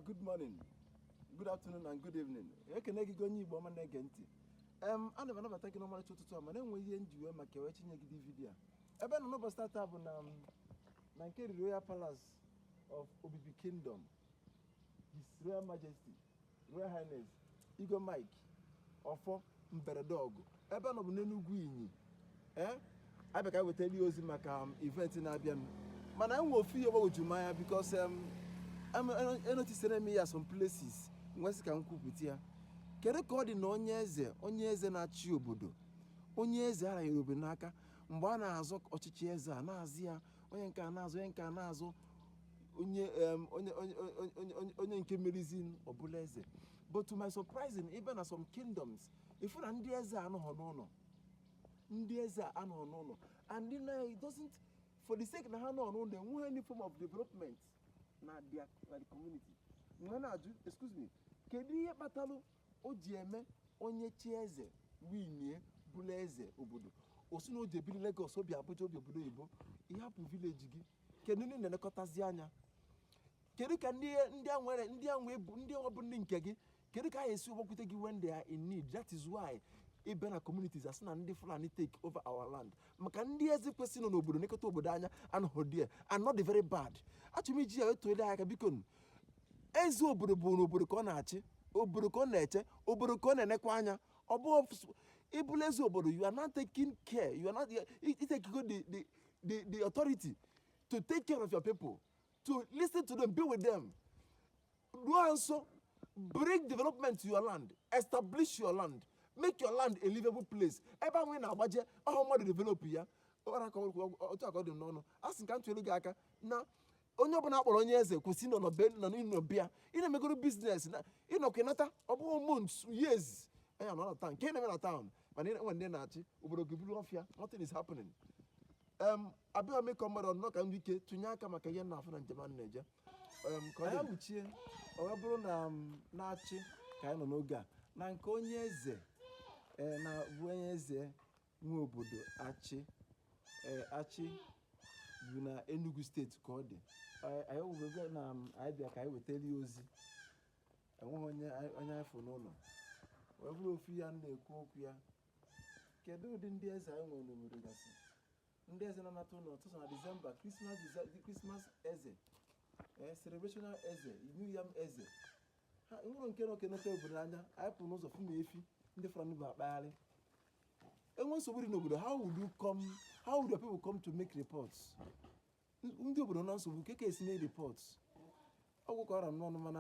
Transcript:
good morning, good afternoon, and good evening. Ekene gị onye Igbo ọma na-ege ntị. Ana m anabata gị n'ọmarịcha ụtụtụ a ma na-enwe ihe njiwe maka wee chinye gị vidiyo a. Ebe nọ n'ụbọchị tata bụ na nke Royal Palace of Obibi Kingdom, His Royal Majesty, Royal Highness, Igwe Mike, Ọfọ Mberede Ọgụ. Ebe nọ bụ n'Enugwu Inyi. Abịa ka wetara ozi maka event na-abịa. Mana enwe ofu ihe gbagwoju m anya because enotisere m ya some places nwesị ka m kwupụta ya. Kedu ka ọ dị na onye eze na-achị obodo, onye eze ara Yoruba n'aka mgbe a na-azọ ọchịchị eze a na-azụ ya onye nke a na-azụ onye nke a na-azụ onye nke merizin ọbụla eze. But to my surprising, even na some kingdoms ifu na ndị eze anọghọ n'ụlọ, ndị eze anọghọ n'ụlọ, and it doesn't, for the sake na ha nọ n'ụlọ enweghị any form of development na the community. Excuse me, kedu ihe kpatalụ o ji eme onye chi eze winie bụla eze obodo osi na o ji ebiri Lagos obi Abuja obi obodo oyibo ịhapụ village gị? Kedu ndị na-elekọtazi anya? Kedu ka ndị ọbụ ndị nke gị, kedu ka ha esi ụgbakwute gị when they are in need? That is why ibe na communities asị na ndị Fulani take over our land. Maka ndị eze kwesịrị nọ n'obodo nekọta obodo anya anọghọ there and not the very bad. Achọrọ m iji ya etuele aka biko. Eze obodo bụ n'obodo ka ọ na-achị, obodo ka ọ na-eche, obodo ka ọ na-enekwa anya. Ọ bụ ịbụla eze obodo, you are not taking care, you are not taking the authority to take care of your people, to listen to them, be with them. Do also bring development to your land, establish your land, make your land a livable place. Ebe ahụ na agbaje ọhụ mmadụ develop ya. Otu aka ọ dị n'ọnụ. Asị ka m tụrụ gị aka na onye ọbụla akpọrọ onye eze kwesị nọ n'ịnọbịa ị na-emegoro biznes na ịnọkenata ọ bụghị months, years anya nọ na town nke na-eme na town mana enwe ndị na-achị obodo gị bụrụ ọfịa. Nothing is happening. Abịa mee ka mmadụ ọnọ ka m ike tụnye aka maka ihe na-afụ na njem a na-eje ka ọ mụchie ọ wee bụrụ na na-achị ka anyị nọ n'oge a na nke onye eze na bụ onye eze nwe obodo achị bụ na Enugu steeti ka ọ dị. Anyị na anyị bịa ka anyị wetara ozi enweghị onye afọ n'ụlọ wee bụrụ ofu ya na-ekwu okwu ya. Kedu ụdị ndị eze anyị nwere n'obodo gasị? Ndị eze na-anata ụlọ ọtụtụ na December, Christmas eze, celebrational eze, New Yam eze. Ha nwere nke na okenete obodo anya anyị pụrụ n'ụzọ fụ na efi ndị Fulani bụ akpagharị. Enwe nsogbu dị n'obodo, how would your people come to make reports? Ndị obodo na nsogbu nke ka esi na reports ọgwụ ka ọra n'ọnụ mana